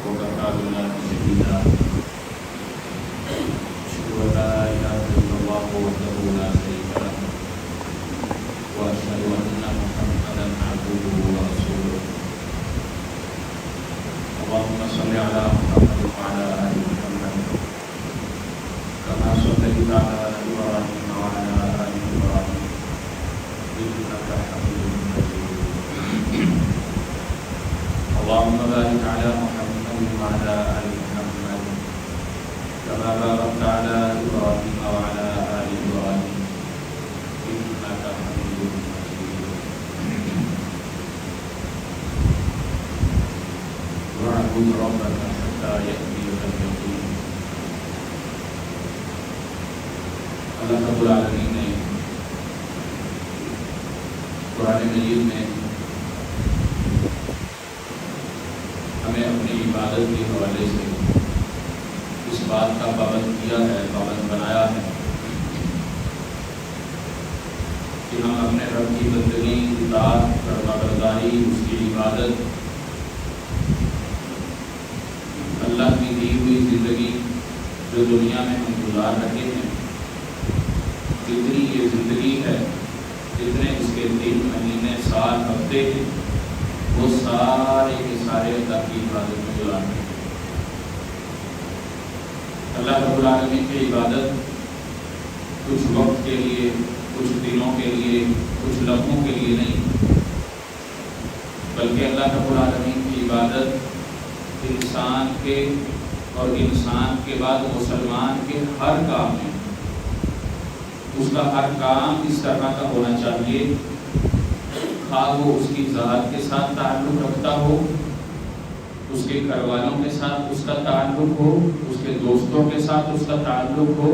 وكفى بالله شهيدا أشهد أن لا إله إلا الله وحده لا شريك له وأشهد أن محمدا عبده ورسوله اللهم صل على محمد وعلى آل محمد كما صليت على إبراهيم وعلى آل إبراهيم إنك حميد مجيد اللهم بارك على محمد وعلى آل محمد كما باركت على إبراهيم وعلى آل إبراهيم إنك حميد مجيد واعبد ربك حتى يأتيك اليقين اللہ رب العالمین نے قرآن مجید میں ہمیں اپنی عبادت کے حوالے سے اس بات کا پابند کیا ہے، پابند بنایا ہے کہ ہم اپنے رب کی بندگی، اطاعت، فرمانبرداری، اس کی عبادت، اللہ کی دی ہوئی زندگی جو دنیا میں ہم گزار رہے ہیں، جتنی یہ زندگی ہے، جتنے اس کے 3 مہینے، سال، ہفتے ہیں، وہ سارے کے سارے اللہ کی عبادت میں گزارنے ہیں۔ اللہ رب العالمین کی عبادت کچھ وقت کے لیے، کچھ دنوں کے لیے، کچھ لمحوں کے لیے نہیں، بلکہ اللہ رب العالمین کی عبادت انسان کے اور انسان کے بعد مسلمان کے ہر کام میں، اس کا ہر کام اس طرح کا ہونا چاہیے، خواہ وہ اس کی ذات کے ساتھ تعلق رکھتا ہو، اس کے گھر والوں کے ساتھ اس کا تعلق ہو، اس کے دوستوں کے ساتھ اس کا تعلق ہو،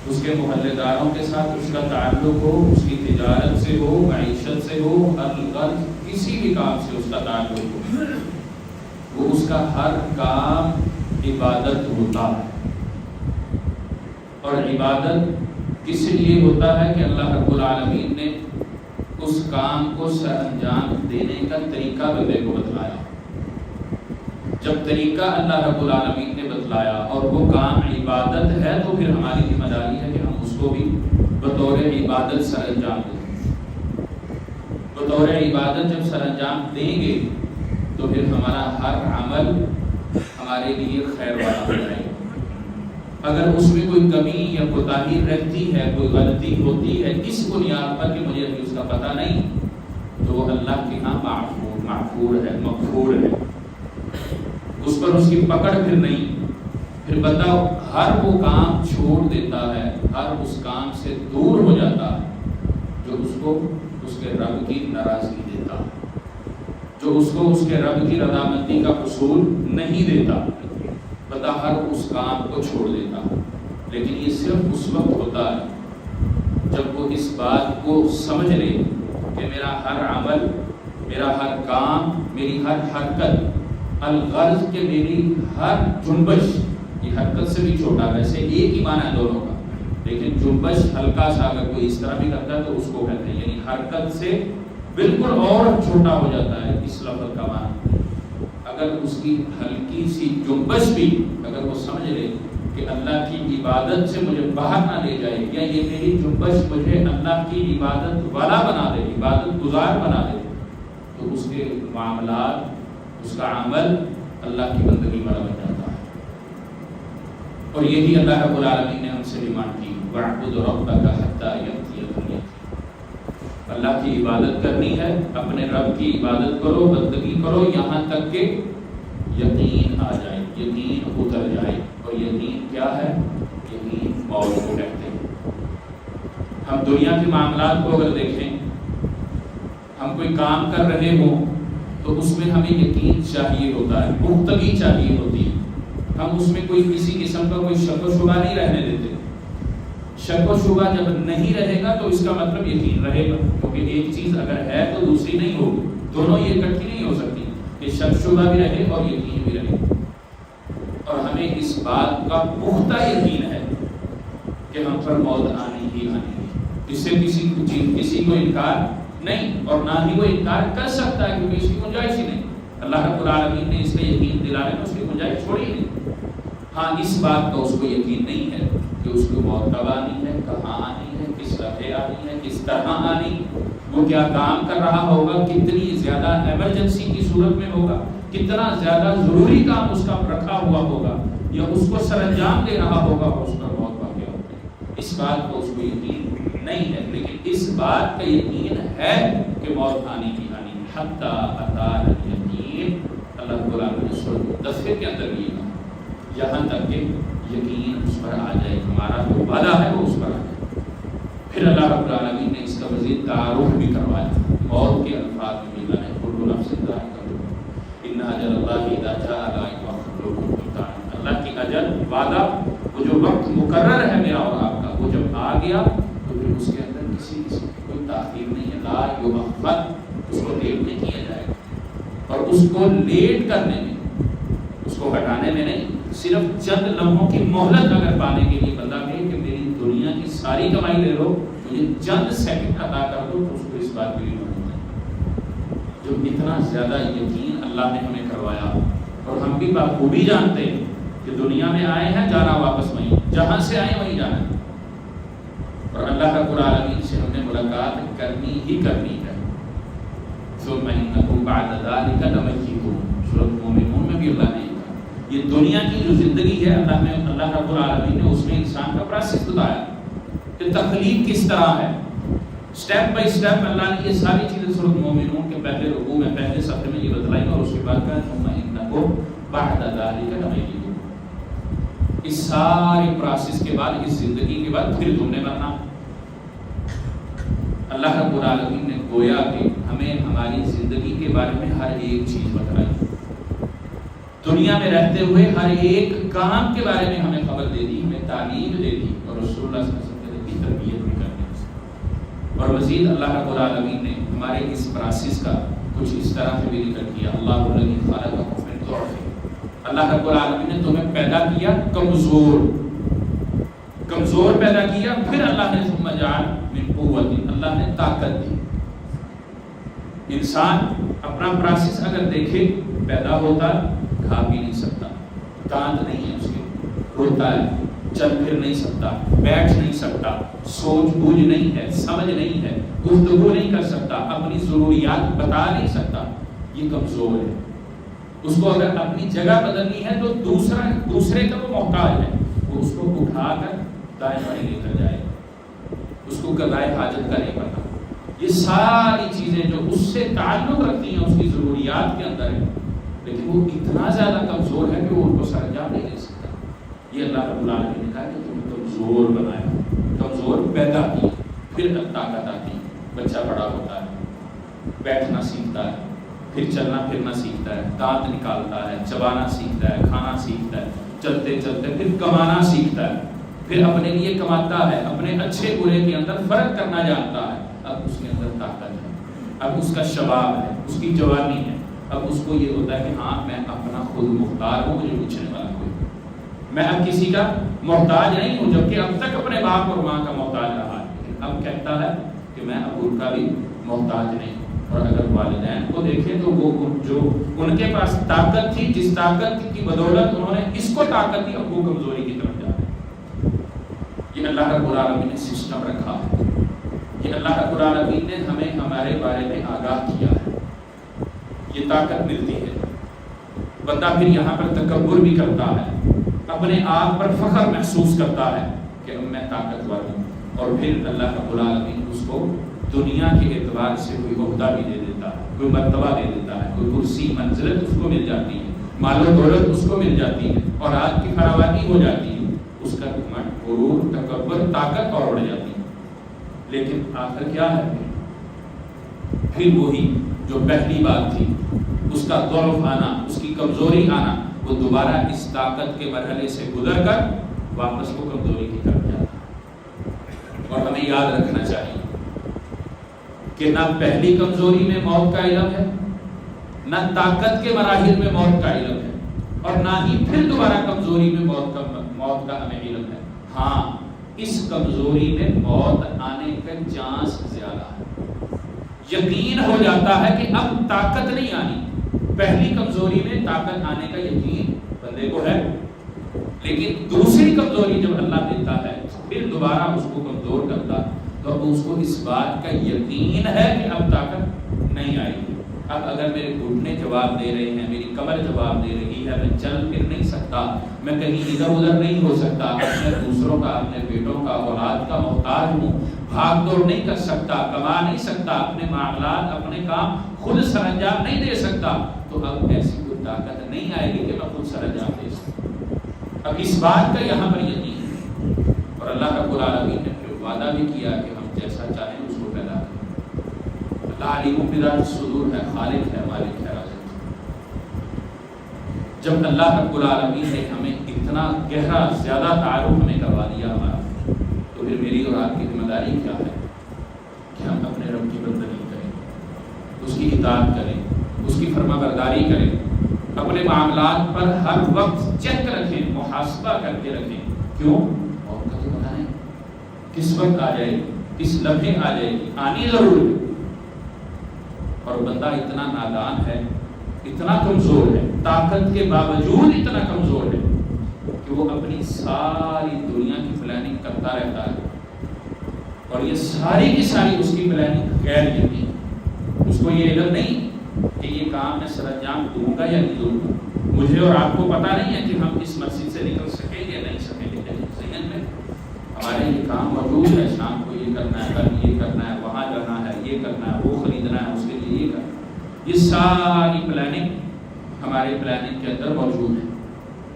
اس کے محلے داروں کے ساتھ اس کا تعلق ہو، اس کی تجارت سے ہو، معیشت سے ہو، الغرض کسی بھی کام سے اس کا تعلق ہو، وہ اس کا ہر کام عبادت ہوتا ہے۔ اور عبادت کس لیے ہوتا ہے کہ اللہ رب العالمین نے اس کام کو سر انجام دینے کا طریقہ بندے کو بتلایا۔ جب طریقہ اللہ رب العالمین نے بتلایا اور وہ کام عبادت ہے، تو پھر ہماری ذمہ داری ہے کہ ہم اس کو بھی بطور عبادت سر انجام دیں۔ بطور عبادت جب سر انجام دیں گے تو پھر ہمارا ہر عمل ہمارے لیے خیر والا ہو جائے گا۔ اگر اس میں کوئی کمی یا کوتاہی رہتی ہے، کوئی غلطی ہوتی ہے اس بنیاد پر کہ مجھے ابھی اس کا پتہ نہیں، تو وہ اللہ کے ہاں معفور ہے، مغفور ہے، اس پر اس کی پکڑ پھر نہیں۔ پھر بندہ ہر وہ کام چھوڑ دیتا ہے، ہر اس کام سے دور ہو جاتا ہے جو اس کو اس کے رب کی ناراضگی دیتا، جو اس کو اس کے رب کی رضامندی کا حصول نہیں دیتا، بندہ ہر اس کام کو چھوڑ دیتا۔ لیکن یہ صرف اس وقت ہوتا ہے جب وہ اس بات کو سمجھ لے کہ میرا ہر عمل، میرا ہر کام، میری ہر حرکت، الغرض کہ میری ہر جنبش، یہ حرکت سے بھی چھوٹا، ویسے ایک ہی معنی ہے دونوں کا، لیکن جنبش ہلکا سا اگر کوئی اس طرح بھی کرتا ہے تو اس کو کہتے ہیں، یعنی حرکت سے بالکل اور چھوٹا ہو جاتا ہے اس لفظ کا معنی۔ اگر اس کی ہلکی سی جنبش بھی اگر وہ سمجھ لے کہ اللہ کی عبادت سے مجھے باہر نہ لے جائے، یا یہ میری جنبش مجھے اللہ کی عبادت والا بنا دے، عبادت گزار بنا دے، تو اس کے معاملات، اس کا عمل اللہ کی بندگی والا بن جاتا ہے۔ اور یہی اللہ رب العالمین نے ہم سے ڈیمانڈ کی، وَاعْبُدْ رَبَّكَ حَتَّى يَأْتِيَكَ الْيَقِينُ۔ اللہ کی عبادت کرنی ہے، اپنے رب کی عبادت کرو، بندگی کرو، یہاں تک کہ یقین آ جائے، یقین اتر جائے۔ اور یقین کیا ہے؟ یقین موت کو کہتے ہیں۔ ہم دنیا کے معاملات کو اگر دیکھیں، ہم کوئی کام کر رہے ہوں تو اس میں ہمیں یقین چاہیے ہوتا ہے، پختگی چاہیے ہوتی ہے، ہم اس میں کوئی کسی قسم کا کوئی شک و شبہ نہیں رہنے دیتے۔ شک و شبہ جب نہیں رہے گا تو اس کا مطلب یقین رہے گا، کیونکہ ایک چیز اگر ہے تو دوسری نہیں ہوگی، دونوں یہ اکٹھی نہیں ہو سکتی کہ شک شبہ بھی رہے اور یقین بھی رہے۔ اور ہمیں اس بات کا پختہ یقین ہے کہ ہم پر موت آنی ہی آنی ہے، اس سے کسی کو انکار نہیں، اور نہ ہی وہ انکار کر سکتا ہے، کیونکہ اس کی گنجائش ہی نہیں۔ اللہ رب العالمین نے اس کا یقین دلانے میں اس کی گنجائش چھوڑی نہیں۔ ہاں اس بات کا اس کو یقین نہیں ہے کہ اس کو موت کب آنی ہے، کہاں آنی ہے، کس لمحے آنی ہے، کس طرح آنی، وہ کیا کام کر رہا ہوگا، کتنی زیادہ ایمرجنسی کی صورت میں ہوگا، کتنا زیادہ ضروری کام اس کا رکھا ہوا ہوگا یا اس کو سر انجام دے رہا ہوگا اور اس پر موت واقع ہوگی۔ اس بات کو اس کو یقین نہیں ہے، لیکن اس بات کا یقین ہے کہ موت آنی ہی آنی ہے۔ حتی اتانا الیقین، اللہ رب العالمین نے سورۃ مدثر کے اندر یہ کہا، یہاں تک کہ یقین اس پر آ جائے، ہمارا جو وعدہ ہے وہ اس پر آ جائے۔ پھر اللہ رب العالمین نے اس کا مزید تعارف بھی کروایا، موت کے الفاظ میں بھی اللہ نے کل نفس ذائقۃ الموت ان اجل اللہ اذا جاء لا یؤخر، اللہ کی اجل وعدہ، وہ جو وقت مقرر ہے میرا اور آپ کا، وہ جب آ گیا تو پھر اس کے اندر کسی کی کوئی تاخیر نہیں ہے، لا یؤخر، اس کو لیٹ نہیں کیا جائے گا، اور اس کو لیٹ کرنے میں، اس کو ہٹانے میں نہیں، صرف چند لمحوں کی مہلت اگر پانے کے لیے بندہ کہے کہ میری دنیا کی ساری کمائی لے لو، مجھے چند سیکنڈ عطا کر دو، تو اس کو اس بات کے لیے مہلت ہے۔ جو اتنا زیادہ یقین اللہ نے ہمیں کروایا، اور ہم بھی بخوبی جانتے ہیں کہ دنیا میں آئے ہیں، جانا واپس وہیں، جہاں سے آئے وہیں جانا ہے، اور اللہ رب العالمین سے ہم نے ملاقات کرنی ہی کرنی ہے۔ ثم انکم بعد ذلک لمیتون، سورۃ مومنون میں بھی اللہ نے یہ دنیا کی جو زندگی ہے، اللہ رب العالمین نے اس میں انسان کا پروسیس بتایا کہ تخلیق کس طرح ہے، سٹیپ بائی سٹیپ اللہ نے یہ ساری چیزیں سورۃ مومنون کے پہلے رکوع میں، پہلے صفحے میں یہ بتلائی، اور اس کے بعد کہا ثم انکم بعد ذلک لمیتون، اس ساری پروسیس کے بعد، اس زندگی کے بعد پھر تم نے مرنا۔ اللہ رب العالمین نے گویا کہ ہمیں ہماری زندگی کے بارے میں ہر ایک چیز بتلائی، دنیا میں رہتے ہوئے ہر ایک کام کے بارے میں ہمیں خبر دے دی، ہمیں تعلیم دے دی، اور رسول اللہ صلی اللہ علیہ وسلم کی تربیت بھی کرنی۔ اور مزید اللہ رب العالمین نے ہمارے اس پروسیس کا کچھ اس طرح سے بھی ذکر کیا، اللہ الذی خلقکم من ضعف، اللہ رب العالمین نے تمہیں پیدا کیا کمزور پیدا کیا، پھر اللہ نے ثم جعل من قوت، اللہ نے طاقت دی۔ انسان اپنا پروسیس اگر دیکھے، پیدا ہوتا کھا بھی نہیں سکتا، دانت نہیں ہے اس کے، روتا ہے، چل پھر نہیں سکتا، بیٹھ نہیں سکتا، سوچ بوجھ نہیں ہے، سمجھ نہیں ہے، گفتگو نہیں کر سکتا، اپنی ضروریات بتا نہیں سکتا، یہ کمزور ہے۔ اس کو اگر اپنی جگہ بدلنی ہے تو دوسرے کا وہ محتاج ہے، وہ اس کو اٹھا کر دائیں بائیں لے کر جائے، اس کو قضائے حاجت کا نہیں پتا۔ یہ ساری چیزیں جو اس سے تعلق رکھتی ہیں اس کی ضروریات کے اندر ہے، لیکن وہ اتنا زیادہ کمزور ہے کہ وہ ان کو سر انجام نہیں دے سکتا۔ یہ اللہ رب العالمین نے کہا کہ تمہیں کمزور بنایا، کمزور پیدا کیا، پھر طاقت آتی، بچہ بڑا ہوتا ہے، بیٹھنا سیکھتا ہے، پھر چلنا پھرنا سیکھتا ہے، دانت نکالتا ہے، چبانا سیکھتا ہے، کھانا سیکھتا ہے، چلتے چلتے پھر کمانا سیکھتا ہے، پھر اپنے لیے کماتا ہے، اپنے اچھے برے کے اندر فرق کرنا جانتا ہے۔ اب اس کے اندر طاقت ہے، اب اس کا شباب ہے، اس کی جوانی ہے، اب اس کو یہ ہوتا ہے کہ ہاں میں اپنا خود مختار ہوں، مجھے پوچھنے والا کوئی، میں اب کسی کا محتاج نہیں ہوں، جبکہ اب تک اپنے باپ اور ماں کا محتاج رہا ہے، لیکن اب کہتا ہے کہ میں اب ان کا بھی محتاج نہیں ہوں۔ اور اگر والدین کو دیکھیں تو وہ جو ان کے پاس طاقت تھی، جس طاقت کی بدولت انہوں نے اس کو طاقت دی، اب وہ کمزوری کی طرف جا رہے ہیں۔ یہ اللہ رب العالمین نے سسٹم رکھا ہے، یہ اللہ رب العالمین نے ہمیں ہمارے بارے میں آگاہ کیا ہے، یہ طاقت ملتی ہے۔ بندہ پھر یہاں پر تکبر بھی کرتا ہے، اپنے آپ پر فخر محسوس کرتا ہے کہ اب میں طاقتور ہوں، اور پھر اللہ رب العالمین اس کو دنیا کے اعتبار سے کوئی عہدہ بھی دے دیتا ہے، کوئی مرتبہ دے دیتا ہے، کوئی کرسی منزلت اس کو مل جاتی ہے، مال و دولت اس کو مل جاتی ہے، اور آج کی فراوانی ہو جاتی ہے، اس کا گھمنڈ، غرور، تکبر، طاقت اور بڑھ جاتی ہے۔ لیکن آخر کیا ہے؟ پھر وہی جو پہلی بات تھی، اس کا ضعف آنا، اس کی کمزوری آنا، وہ دوبارہ اس طاقت کے مرحلے سے گزر کر واپس وہ کمزوری کی طرف جاتا ہے۔ اور ہمیں یاد رکھنا چاہیے کہ نہ پہلی کمزوری میں موت کا علم ہے، نہ طاقت کے مراحل میں موت کا علم ہے، اور نہ ہی پھر دوبارہ کمزوری میں موت کا ہمیں علم ہے۔ ہاں، اس کمزوری میں موت آنے کا چانس زیادہ ہے، یقین ہو جاتا ہے کہ اب طاقت نہیں آنی، پہلی کمزوری میں طاقت آنے کا یقین بندے کو ہے، لیکن دوسری کمزوری جب اللہ دیتا ہے پھر دوبارہ اس کو کمزور کرتا تو اس کو اس بات کا یقین ہے کہ اب طاقت نہیں آئے گی۔ اب اگر میرے گھٹنے جواب دے رہے ہیں، میری کمر جواب دے رہی ہے، میں چل پھر نہیں سکتا، میں کہیں ادھر ادھر نہیں ہو سکتا، اپنے دوسروں کا، اپنے بیٹوں کا، اولاد کا محتاج ہوں، بھاگ دوڑ نہیں کر سکتا، کما نہیں سکتا، اپنے معاملات، اپنے کام خود سر انجام نہیں دے سکتا، تو اب ایسی کوئی طاقت نہیں آئے گی کہ میں خود سر انجام دے سکتا۔ اب اس بات کا یہاں پر یقین ہے، اور اللہ رب العالمین نے پھر وعدہ بھی کیا کہ ہم جیسا چاہیں اس کو پیدا کریں۔ اللہ علیم بذات الصدور ہے، خالق ہے، مالک ہے، رازق ہے۔ جب اللہ رب العالمین نے ہمیں اتنا گہرا زیادہ تعارف ہمیں کروا دیا ہمارا، تو پھر میری اور آپ کی ذمہ داری کیا ہے کہ ہم اپنے رب کی بندگی کریں، اس کی اطاعت کریں، اس کی فرما برداری کریں، اپنے معاملات پر ہر وقت چیک رکھیں، محاسبہ کر کے رکھیں۔ کیوں؟ اور کبھی بتائیں کس وقت آ جائے گی، کس لمحے آ جائے گی، آنی ضرور ہے۔ اور بندہ اتنا نادان ہے، اتنا کمزور ہے، طاقت کے باوجود اتنا کمزور ہے کہ وہ اپنی ساری دنیا کی پلاننگ کرتا رہتا ہے، اور یہ ساری کی ساری اس کی پلاننگ غیر یقین، اس کو یہ علم نہیں کہ یہ کام میں سر انجام دوں گا یا نہیں دوں گا۔ مجھے اور آپ کو پتہ نہیں ہے کہ ہم اس مسجد سے نکل سکیں یا نہیں سکیں گے، لیکن ذہن میں ہمارے یہ کام موجود ہے، شام کو یہ کرنا ہے، کل یہ کرنا ہے، وہاں جانا ہے، یہ کرنا ہے، وہ خریدنا ہے، اس کے لیے یہ کرنا ہے۔ یہ ساری پلاننگ ہمارے پلاننگ کے اندر موجود ہے۔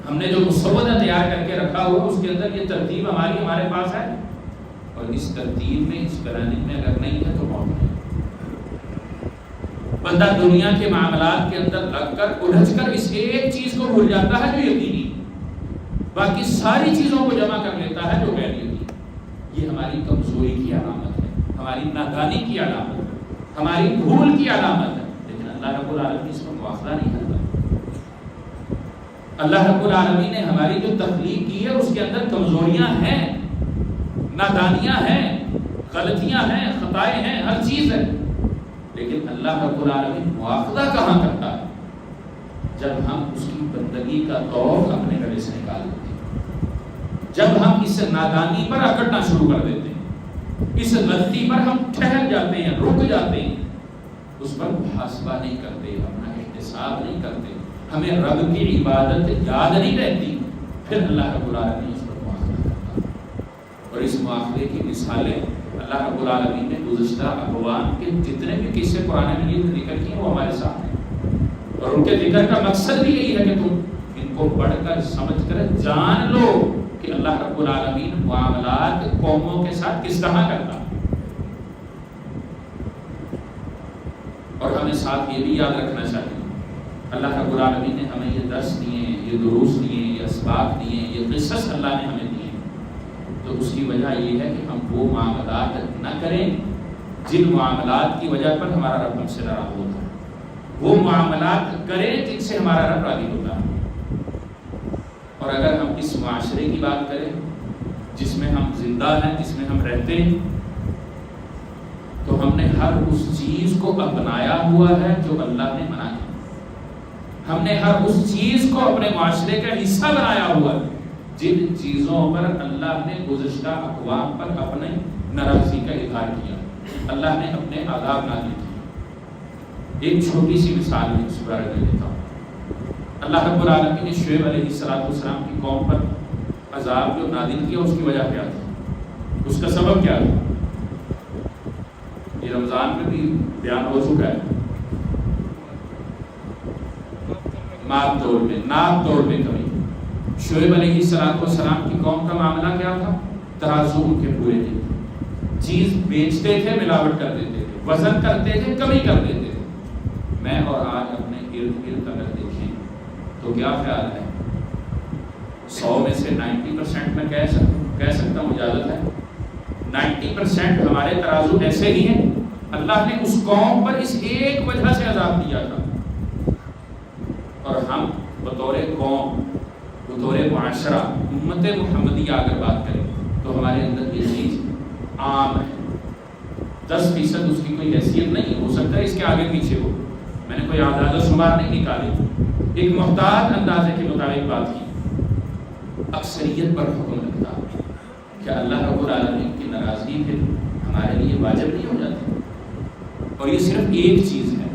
ہم نے جو مسودہ تیار کر کے رکھا ہوا اس کے اندر یہ ترتیب ہمارے پاس ہے، اور اس ترتیب میں، اس پلاننگ میں اگر نہیں ہے تو موت ہے۔ بندہ دنیا کے معاملات کے اندر لگ کر الجھ کر اس ایک چیز کو بھول جاتا ہے جو یقینی، باقی ساری چیزوں کو جمع کر لیتا ہے جو غیر یقینی۔ یہ ہماری کمزوری کی علامت ہے، ہماری نادانی کی علامت ہے، ہماری بھول کی علامت ہے، لیکن اللہ رب العالمین اس کو مواخذہ نہیں کرتا۔ اللہ رب العالمین نے ہماری جو تخلیق کی ہے اس کے اندر کمزوریاں ہیں، نادانیاں ہیں، غلطیاں ہیں، خطائیں ہیں، ہر چیز ہے، لیکن اللہ رب العالمین مواخذہ کہاں کرتا ہے؟ جب ہم اس کی بندگی کا توق اپنے گلے سے نکال دیتے ہیں، جب ہم اس نادانی پر اکڑنا شروع کر دیتے ہیں، اس غلطی پر ہم ٹھہر جاتے ہیں، رک جاتے ہیں، اس پر محاسبہ نہیں کرتے، اپنا احتساب نہیں کرتے، ہمیں رب کی عبادت یاد نہیں رہتی، پھر اللہ رب العالمین اس پر مواخذہ کرتا ہے۔ اور اس مواخذے کی مثالیں اللہ رب العالمین نے گزشتہ اقوام کے جتنے بھی قصے قرآن مجید میں ذکر کیے وہ ہمارے سامنے، اور ان کے ذکر کا مقصد بھی یہی ہے کہ تم ان کو پڑھ کر سمجھ کر جان لو کہ اللہ رب العالمین معاملات قوموں کے ساتھ کس طرح کرتا، اور ہمیں ساتھ یہ بھی یاد رکھنا چاہیے اللہ رب العالمین نے ہمیں یہ درس دیے، یہ دروس دیے، یہ اسباق دیے، یہ قصص اللہ نے ہمیں دیے، تو اس کی وجہ یہ ہے کہ ہم وہ معاملات نہ کریں جن معاملات کی وجہ پر ہمارا رب ہم سے ناراض ہوتا ہے، وہ معاملات کریں جن سے ہمارا رب راضی ہوتا ہے۔ اور اگر ہم اس معاشرے کی بات کریں جس میں ہم زندہ ہیں، جس میں ہم رہتے ہیں، تو ہم نے ہر اس چیز کو اپنایا ہوا ہے جو اللہ نے منع کی، ہم نے ہر اس چیز کو اپنے معاشرے کا حصہ بنایا ہوا ہے جن چیزوں پر اللہ نے گزشتہ اقوام پر اپنے ناراضی کا اظہار کیا، اللہ نے اپنے عذاب نازل کیے۔ ایک چھوٹی سی مثال میں اس بارے میں دیتا ہوں۔ اللہ رب العالمین نے شعیب علیہ السلام کی قوم پر عذاب جو نازل کیا اس کی وجہ کیا تھی، اس کا سبب کیا تھا؟ یہ رمضان میں بھی بیان ہو چکا ہے، ناپ توڑ میں کمی۔ شعیب علیہ السلام کی قوم کا معاملہ کیا تھا؟ ترازو ان کے پورے نہیں تھے، چیز بیچتے تھے ملاوٹ کر دیتے تھے، وزن کرتے تھے کمی کر دیتے تھے۔ میں اور آج اپنے ارد گرد اگر دیکھیں تو کیا خیال ہے؟ 100 میں سے 90% میں کہہ سکتا ہوں، اجازت ہے 90% ہمارے ترازو ایسے ہی ہیں۔ اللہ نے اس قوم پر اس ایک وجہ سے عذاب دیا تھا، اور ہم بطور قوم، بطور معاشرہ، امت محمدیہ اگر بات کریں تو ہمارے اندر یہ چیز عام ہے، 10% اس کی کوئی حیثیت نہیں، ہو سکتا ہے اس کے آگے پیچھے ہو، میں نے کوئی اعداد و شمار نہیں نکالی، ایک محتاط اندازے کے مطابق بات کی، اکثریت پر حکم لگتا کہ اللہ رب العالمین کی ناراضگی پھر ہمارے لیے واجب نہیں ہو جاتی. اور یہ صرف ایک چیز ہے،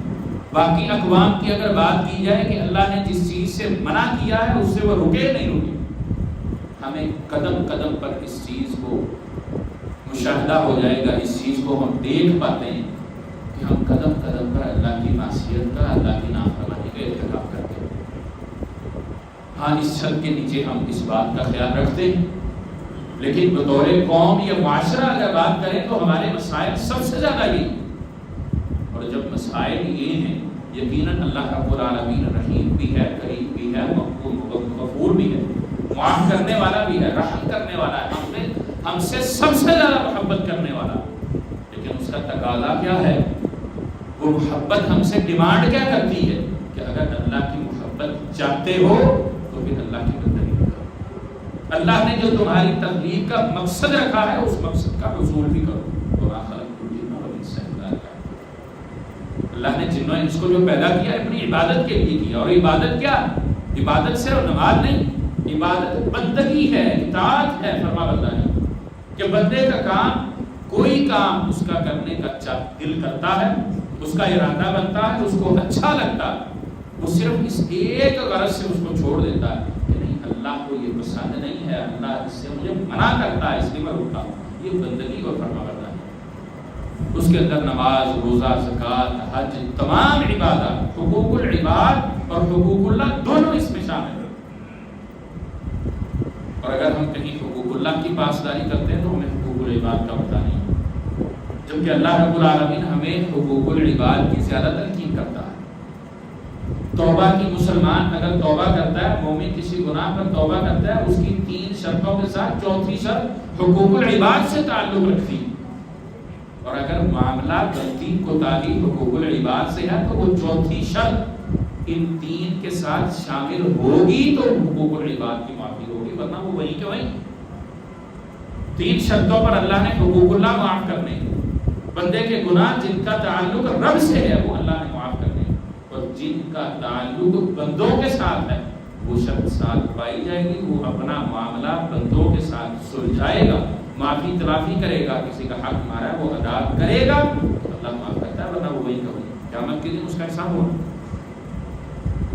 باقی اقوام کی اگر بات کی جائے کہ اللہ نے جس چیز سے منع کیا ہے اس سے وہ رکے نہیں رکے، ہمیں قدم قدم پر اس چیز کو مشاہدہ ہو جائے گا، اس چیز کو ہم دیکھ پاتے ہیں کہ ہم قدم قدم پر اللہ کی معصیت کا، اللہ کی نافرمانی کا ارتکاب کرتے ہیں. ہاں اس چھت کے نیچے ہم اس بات کا خیال رکھتے ہیں، لیکن بطور قوم یا معاشرہ اگر بات کریں تو ہمارے مسائل سب سے زیادہ یہ، اور جب مسائل یہ ہیں یقیناً اللہ رب العالمین رحیم بھی ہے، کریم بھی ہے، غفور بھی ہے، معاف کرنے والا بھی ہے، رحم کرنے والا ہے، ہم سے سب سے زیادہ محبت کرنے والا. لیکن اس کا تقاضا کیا ہے؟ وہ محبت ہم سے ڈیمانڈ کیا کرتی ہے کہ اگر اللہ کی محبت چاہتے ہو تو پھر اللہ کی بندگی کرو. اللہ نے جو تمہاری تخلیق کا مقصد رکھا ہے اس مقصد کا حصول بھی کرو. اللہ نے جن و انس کو جو پیدا کیا اپنی عبادت کے لیے کیا، اور عبادت کیا؟ عبادت صرف نماز نہیں، عبادت بندگی ہے، اطاعت ہے فرما برداری، کہ بندے کا کام کوئی کام اس کا کرنے کا دل کرتا ہے، اس کا ارادہ بنتا ہے، اس کو اچھا لگتا ہے، وہ صرف اس ایک غرض سے اس کو چھوڑ دیتا ہے کہ نہیں اللہ کو یہ پسند نہیں ہے، اللہ اس سے مجھے منع کرتا ہے اس لیے میں رکتا ہوں. یہ بندگی اور فرما برداری. اس کے اندر نماز، روزہ، زکوٰۃ، حج، تمام عبادات، حقوق العباد اور حقوق اللہ دونوں اس میں شامل ہیں. اور اگر ہم کہیں حقوق اللہ کی پاسداری کرتے ہیں تو ہمیں حقوق العباد کا پتہ نہیں، جبکہ اللہ رب العالمین ہمیں حقوق العباد کی زیادہ تلقین کرتا ہے. توبہ کی مسلمان اگر توبہ کرتا ہے، مومن کسی گناہ پر توبہ کرتا ہے، اس کی 3 شرطوں کے ساتھ چوتھی شرط حقوق العباد سے تعلق رکھتی ہے. اور اگر معاملہ غلطی کوتاہی حقوق العباد سے ہے تو وہ چوتھی شرط ان 3 کے ساتھ شامل ہوگی تو حقوق العباد کی معافی ہوگی، ورنہ وہ وہی کہ وہی. 3 شرطوں پر اللہ نے حقوق اللہ معاف کرنے، بندے کے گناہ جن کا تعلق رب سے ہے وہ اللہ نے معاف کرنے، اور جن کا تعلق بندوں کے ساتھ ہے وہ شرط ساتھ پائی جائے گی. وہ اپنا معاملہ بندوں کے ساتھ سلجھائے گا، معافی تلافی کرے گا، کسی کا حق مارا ہے وہ ادا کرے گا تو اللہ معاف کرتا ہے، ورنہ وہ وہی کہ وہی. قیامت کے دن اس کا حساب ہوگا.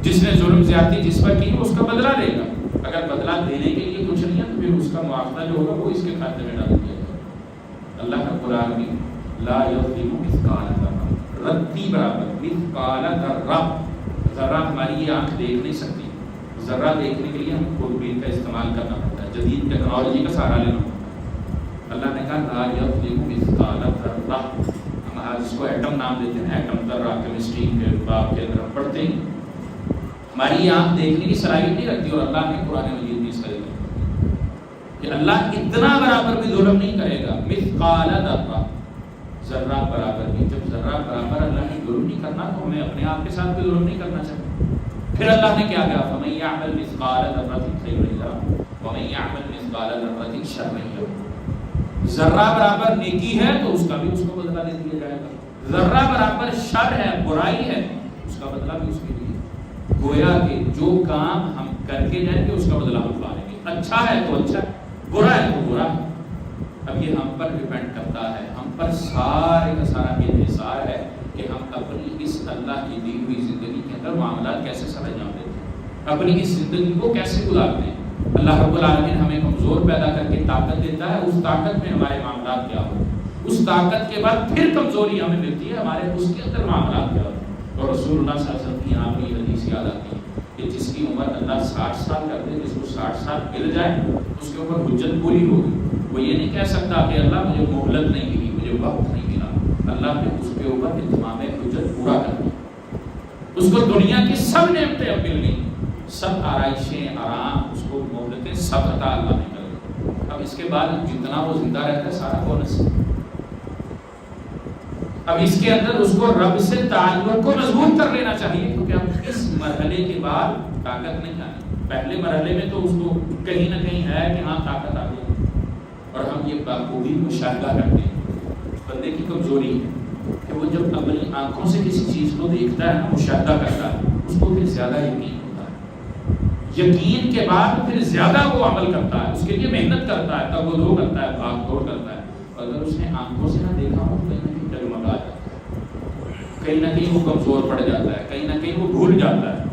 جس نے ظلم زیادتی جس پر کی اس کا بدلہ لے گا. اگر بدلہ دینے کے لیے کچھ نہیں ہے تو پھر اس کا معاوضہ جو ہوگا وہ اس کے کھاتے میں ڈال دیا جائے گا. اللہ رب العالمین لا یظلم مثقال ذرہ، رتی برابر، مثقال ذرہ، ذرہ ہماری یہ آنکھ دیکھ نہیں سکتی، ذرہ دیکھنے کے لیے ہم خودبین کا استعمال کرنا پڑتا ہے، جدید ٹیکنالوجی کا سہارا لینا پڑتا ہے. اللہ نے کہا لا یظلم مثقال ذرہ، ہم آج اس کو ایٹم نام دیتے ہیں، ایٹم ذرہ کیمسٹری کے باب کے اندر ہم پڑھتے ہیں. ہماری آنکھ دیکھنے کی صلاحیت نہیں رکھتی، اور اللہ نے قرآن مجید میں اس کا ذکر کہ اللہ اتنا برابر بھی ظلم نہیں کرے گا. مثقال ذرہ، ذرہ برابر بھی. جب ذرہ برابر اللہ نے ظلم نہیں کرنا تو ہمیں اپنے آپ کے ساتھ بھی ظلم نہیں کرنا چاہیے. پھر اللہ نے کیا کہا فَمَن يَعْمَلْ مِثْقَالَ ذَرَّةٍ خَيْرًا يَرَهُ وَمَن يَعْمَلْ مِثْقَالَ ذَرَّةٍ شَرًّا يَرَهُ. ذرہ برابر نیکی ہے تو اس کا بھی اس کو بدلہ دے دیا جائے گا. ذرہ برابر شر ہے، برائی ہے، اس کا بدلہ بھی اس کے لیے. گویا کہ جو کام ہم کر کے جائیں گے اس کا بدلہ ہم پائیں گے. اچھا ہے تو اچھا، برا ہے تو برا. اب یہ ہم پر ڈیپینڈ کرتا ہے، ہم پر سارے کا سارا انحصار ہے کہ ہم اپنی اس اللہ کی دی ہوئی زندگی کے اندر معاملات کیسے سر انجام دیتے ہیں، اپنی اس زندگی کو کیسے گزارتے ہیں. اللہ رب العالمین ہمیں کمزور پیدا کر کے طاقت دیتا ہے، اس طاقت میں ہمارے معاملات کیا ہو، اس طاقت کے بعد پھر کمزوری ہمیں ملتی ہے، ہمارے اس کے اندر معاملات کیا ہو. اور رسول اللہ صلی اللہ علیہ وسلم کی یہاں بھی حدیث یاد آتی ہے کہ جس کی عمر اللہ 60 سال کر دے، جس کو 60 سال مل جائے اس کے اوپر حجت پوری ہوگی. وہ یہ نہیں کہہ سکتا کہ اللہ مجھے مہلت نہیں ملی، مجھے وقت نہیں ملا. اللہ نے اس کے اوپر اتمام حجت پورا کر دیا. اس کو دنیا کی سب نعمتیں اب مل گئی، سب آرائشیں، آرام، اس کو مہلتیں سب عطا اللہ نے کر دی. اب اس کے بعد جتنا وہ زندہ رہتا ہے سارا بونس. اب اس کے اندر اس کو رب سے تعلق کو مضبوط کر لینا چاہیے، کیونکہ اب اس مرحلے کے بعد طاقت نہیں آئی. پہلے مرحلے میں تو اس کو کہیں نہ کہیں ہے کہ ہاں طاقت آ گئی، اور ہم یہ بخوبی مشاہدہ کرتے ہیں بندے کی کمزوری ہے کہ کہ وہ جب اپنی آنکھوں سے کسی چیز کو دیکھتا ہے نا، مشاہدہ کرتا ہے، اس کو پھر زیادہ یقین ہوتا ہے، یقین کے بعد پھر زیادہ وہ عمل کرتا ہے، اس کے لیے محنت کرتا ہے، تگ و دو کرتا ہے، بھاگ دوڑ کرتا ہے۔ اگر اس نے آنکھوں سے نہ دیکھا ہو تو کہیں نہ کہیں ڈگمگا جاتا ہے، کہیں نہ کہیں وہ کمزور پڑ جاتا ہے، کہیں نہ کہیں وہ بھول جاتا ہے۔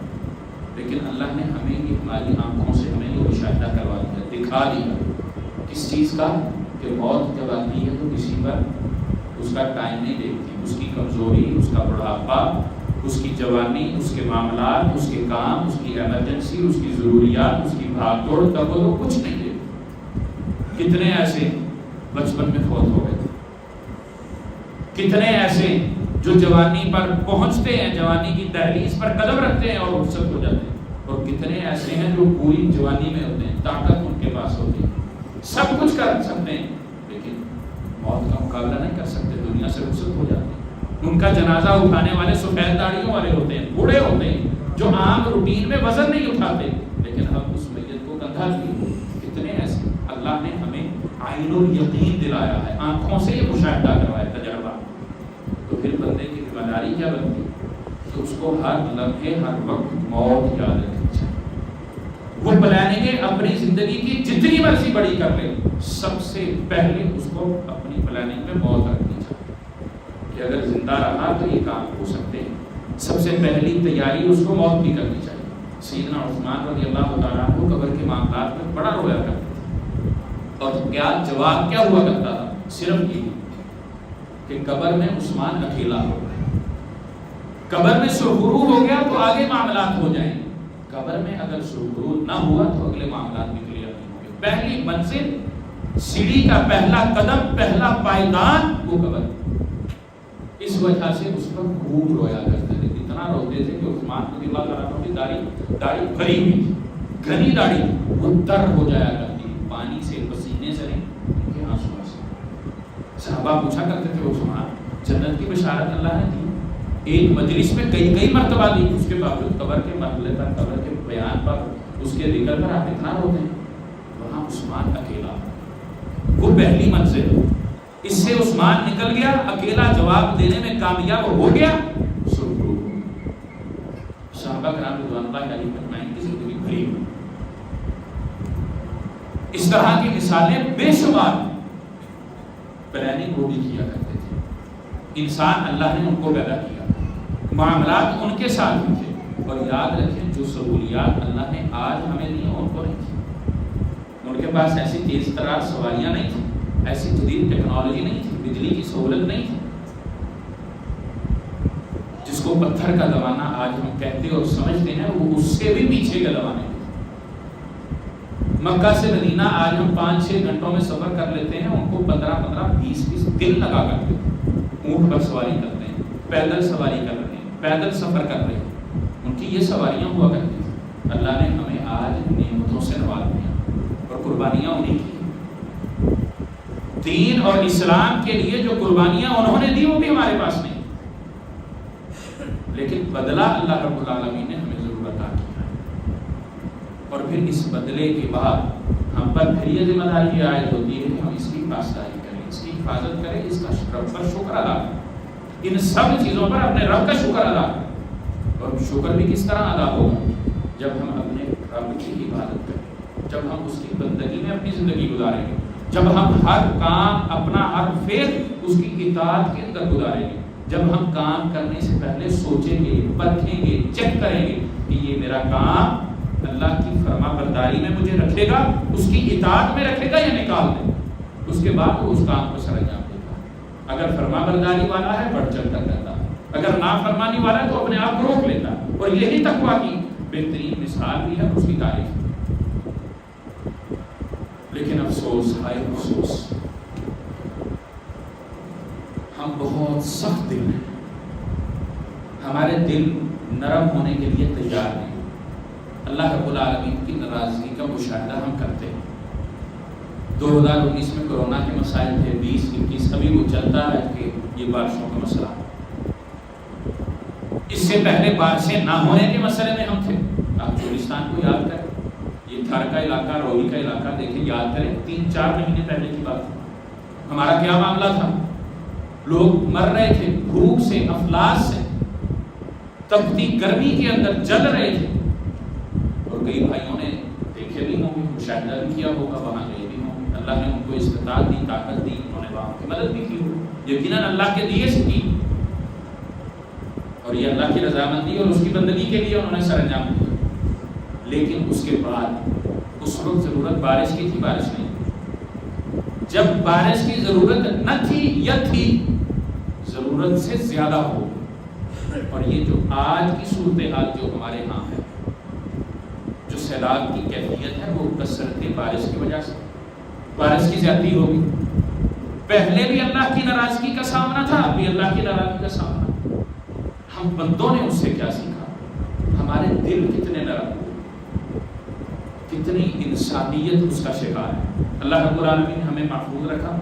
لیکن اللہ نے ہمیں یہ ہماری آنکھوں سے ہمیں یہ مشاہدہ کروا دیا، دکھا دیا کس چیز کا، کہ موت جب آتی ہے تو کسی پر اس کا ٹائم نہیں دیکھتی، اس کی کمزوری، اس کا بڑھاپا، اس کی جوانی، اس کے معاملات، اس کے کام، اس کی ایمرجنسی، اس کی ضروریات، اس کی بھاگ دوڑ، تب وہ کچھ نہیں دیکھتی۔ کتنے ایسے بچپن میں فوت ہو گئے، کتنے ایسے جو جوانی پر پہنچتے ہیں، جوانی کی دہلیز پر قدم رکھتے ہیں اور رخصت ہو جاتے ہیں، اور کتنے ایسے ہیں جو پوری جوانی میں ہوتے ہیں، طاقت ان کے پاس ہوتی ہے، سب کچھ کر سکتے ہیں، لیکن موت کا مقابلہ نہیں کر سکتے، دنیا سے رخصت ہو جاتے ہیں۔ ان کا جنازہ اٹھانے والے سفید داڑھیوں والے ہوتے ہیں، بوڑھے ہوتے ہیں، جو عام روٹین میں وزن نہیں اٹھاتے، لیکن ہم اس میت کو کندھا کیے۔ کتنے ایسے اللہ نے ہمیں عین الیقین دلایا ہے، آنکھوں سے یہ مشاہدہ کروایا، تجربہ۔ تو پھر بندے کی ذمہ داری کیا بنتی ہے کہ اس کو ہر لمحے، ہر وقت موت یاد رکھنی چاہیے۔ وہ پلاننگیں اپنی زندگی کی جتنی مرضی بڑی کر لے، سب سے پہلے اس کو اپنی پلاننگ میں موت رکھنی چاہیے کہ اگر زندہ رہا تو یہ کام ہو سکتے ہیں۔ سب سے پہلی تیاری اس کو موت کی کرنی چاہیے۔ سیدنا عثمان رضی اللہ تعالیٰ عنہ قبر کے معاملات میں بڑا رویا کرتے تھے، اور کیا جواب کیا ہوا کرتا تھا؟ صرف یہ کہ قبر میں عثمان اکیلا ہو گیا، قبر میں سرخرو ہو گیا تو آگے معاملات ہو جائیں، قبر میں اگر سرخرو نہ ہوا تو اگلے معاملات بھی کلیئر نہیں ہوں گے۔ پہلی منزل، سیڑھی کا پہلا قدم، پہلا پائدان وہ قبر۔ اس وجہ سے اس پر خوب رویا کرتے تھے، اتنا روتے تھے کہ عثمان رضی اللہ تعالیٰ عنہ کی داڑھی بھری ہوئی تھی، گھنی داڑھی، وہ تر ہو جایا کرتی، پانی سے، پسینے سے نہیں، ان کے آنسوؤں سے۔ صحابہ پوچھا کرتے تھے عثمان، جنت کی بشارت اللہ نے دی، ایک مجلس میں کئی مرتبہ دی، اس کے باوجود قبر کے مرحلے پر، قبر کے بیان پر، اس کے ذکر پر آپ اتنا روتے ہیں۔ وہاں عثمان اکیلا، وہ پہلی منزل، اس سے عثمان نکل گیا، اکیلا جواب دینے میں کامیاب ہو گیا، سرخرو۔ صحابہ کرام رضوان اللہ علیہم اجمعین کی زندگی بھری ہوئی، اس طرح کی مثالیں بے شمار۔ پلاننگ وہ بھی کیا کرتے تھے، انسان اللہ نے ان کو پیدا کیا، معاملات ان کے ساتھ ہی تھے، اور یاد رکھیں جو سہولیات اللہ نے آج ہمیں دی ان کو نہیں تھی۔ ان کے پاس ایسی تیز ترار سواریاں نہیں تھیں، ایسی جدید ٹیکنالوجی نہیں تھی، بجلی کی سہولت نہیں تھی، جس کو پتھر کا زمانہ آج ہم کہتے اور سمجھتے ہیں، وہ اس سے بھی پیچھے کے زمانے میں۔ مکہ سے مدینہ آج ہم 5-6 گھنٹوں میں سفر کر لیتے ہیں، ان کو 15-20 دن لگا کرتے ہیں۔ اونٹ پر سواری کرتے ہیں، پیدل سواری کر رہے ہیں، پیدل سفر کر رہے ہیں، ان کی یہ سواریاں ہوا کرتی تھیں۔ اللہ نے ہمیں آج نعمتوں سے نواز دیا، اور قربانیاں انہیں کی۔ دین اور اسلام کے لیے جو قربانیاں انہوں نے دی وہ بھی ہمارے پاس نہیں، لیکن بدلہ اللہ رب العالمین نے ہمیں ضرور عطا کیا ہے۔ اور پھر اس بدلے کے بعد ہم پر پھر یہ ذمہ داری عائد ہوتی ہے کہ ہم اس کی پاسداری کریں، اس کی حفاظت کریں، اس کا رب پر شکر ادا کریں، ان سب چیزوں پر اپنے رب کا شکر ادا کریں۔ اور شکر بھی کس طرح ادا ہوگا؟ جب ہم اپنے رب کی عبادت کریں، جب ہم اس کی بندگی میں اپنی زندگی گزاریں گے، جب ہم ہر کام، اپنا ہر فعل اس کی اطاعت کے اندر گزاریں گے، جب ہم کام کرنے سے پہلے سوچیں گے، پرکھیں گے، چیک کریں گے کہ یہ میرا کام اللہ کی فرما برداری میں مجھے رکھے گا، اس کی اطاعت میں رکھے گا یا نکال دے گا، اس کے بعد وہ اس کام کو سر انجام دے گا۔ اگر فرما برداری والا ہے بڑھ چڑھ کر کرتا ہے، اگر نافرمانی والا ہے تو اپنے آپ کو روک لیتا ہے، اور یہی تقویٰ کی بہترین مثال بھی ہے، اس کی تعریف۔ لیکن افسوس، ہائے افسوس، ہم بہت سخت دل ہیں، ہمارے دل نرم ہونے کے لیے تیار نہیں۔ اللہ رب العالمین کی ناراضگی کا مشاہدہ ہم کرتے ہیں۔ 2019 میں کورونا کے مسائل تھے، 20-21 ابھی وہ چلتا ہے کہ یہ بارشوں کا مسئلہ، اس سے پہلے بارشیں نہ ہونے کے مسئلے میں ہم تھے۔ آپ چولستان کو یاد کریں، یہ تھر کا علاقہ، روہی کا علاقہ دیکھیں، یاد کریں 3-4 مہینے پہلے کی بات، ہمارا کیا معاملہ تھا؟ لوگ مر رہے تھے بھوک سے، افلاس سے، تپتی گرمی کے اندر جل رہے تھے، اور کئی بھائیوں نے دیکھے بھی ہوں گے، مشاہدہ بھی کیا ہوگا، وہاں گئے بھی ہوں گے، اللہ نے ان کو استطاعت دی، طاقت دی، انہوں نے وہاں کی مدد بھی کی ہوگی، یقیناً اللہ کے دیے سے کی، اور یہ اللہ کی رضامندی اور اس کی بندگی کے لیے انہوں نے سر انجام دیا۔ لیکن اس کے بعد اس وقت ضرورت بارش کی تھی، بارش نہیں، جب بارش کی ضرورت نہ تھی یا تھی، ضرورت سے زیادہ ہو، اور یہ جو آج کی صورتحال جو ہمارے ہاں ہے، جو سیلاب کی کیفیت ہے، وہ کثرت بارش کی وجہ سے، بارش کی زیادتی ہوگی۔ پہلے بھی اللہ کی ناراضگی کا سامنا تھا، اب بھی اللہ کی ناراضگی کا سامنا۔ ہم بندوں نے اس سے کیا سیکھا؟ ہمارے دل کتنے نرم ہوئے، کتنی انسانیت اس کا شکار ہے۔ اللہ رب العالمین نے ہمیں محفوظ رکھا،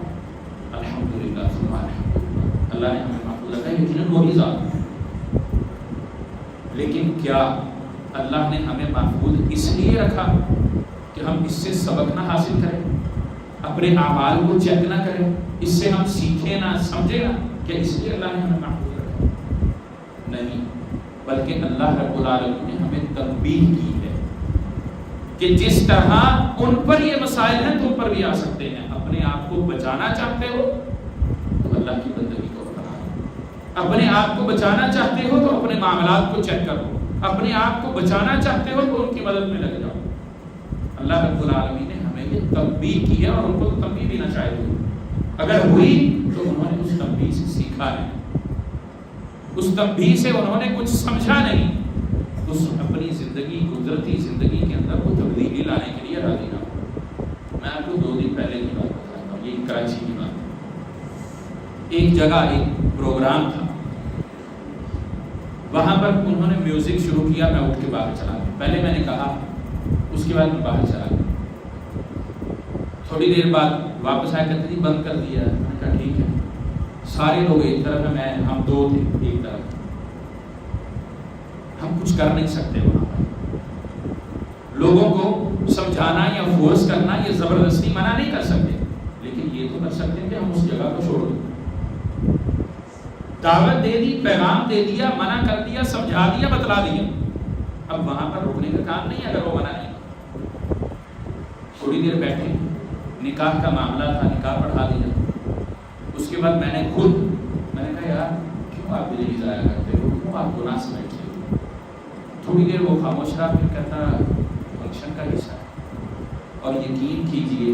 الحمدللہ ثم الحمدللہ، اللہ نے ہمیں محفوظ رکھا، یقیناً وہی ذات ہے۔ لیکن کیا اللہ نے ہمیں محفوظ اس لیے رکھا کہ ہم اس سے سبق نہ حاصل کریں، اپنے اعمال کو چیک نہ کریں، اس سے ہم سیکھیں نہ سمجھیں نہ؟ کہ اس لیے اللہ نے ہمیں محفوظ رکھا؟ نہیں، بلکہ اللہ رب العالمین نے ہمیں تنبیہ کی ہے کہ جس طرح ان پر یہ مسائل ہیں تم پر بھی آ سکتے ہیں۔ اپنے آپ کو بچانا چاہتے ہو تو اللہ کی بندگی کو اپناؤ، اپنے آپ کو بچانا چاہتے ہو تو اپنے معاملات کو چیک کرو، اپنے آپ کو بچانا چاہتے ہو تو ان کی مدد میں لگ جاؤ۔ اللہ رب العالمین نے ہمیں یہ تنبیہ کی ہے، اور ان کو تو تنبیہ بھی نہ چاہیے، اگر ہوئی تو انہوں نے اس تنبیہ سے سیکھا نہیں، اس تنبیہ سے انہوں نے کچھ سمجھا نہیں، اس اپنی زندگی، قدرتی زندگی کے اندر وہ تبدیلی لانے کے لیے راضی نہ ہو۔ میں آپ کو 2 دن پہلے کی بات بتاتا ہوں، یہ کراچی کی بات۔ ایک جگہ ایک پروگرام تھا، وہاں پر انہوں نے میوزک شروع کیا، میں اٹھ کے باہر چلا گیا، پہلے میں نے کہا، اس کے بعد میں باہر چلا گیا، تھوڑی دیر بعد واپس آیا، کہتے جی بند کر دیا، میں نے کہا ٹھیک ہے۔ سارے لوگ ایک طرف ہیں، ہم 2 تھے ایک طرف، ہم کچھ کر نہیں سکتے وہاں پر، لوگوں کو سمجھانا یا فورس کرنا یا زبردستی منع نہیں کر سکتے، لیکن یہ تو کر سکتے ہیں کہ ہم اس جگہ کو چھوڑ دیں، دعوت دے دی، پیغام دے دیا، منع کر دیا، سمجھا دیا، بتلا دیا، اب وہاں پر رکنے کا کام نہیں اگر وہ منع نہیں۔ تھوڑی دیر بیٹھے، نکاح کا معاملہ تھا، نکاح پڑھا دیا، اس کے بعد میں نے کہا یار کیوں آپ بجلی ضائع کرتے ہو، کیوں آپ گناہ سمجھتے ہو؟ تھوڑی دیر وہ خاموش رہا، پھر کہتا فنکشن کا حصہ ہے، اور یقین کیجئے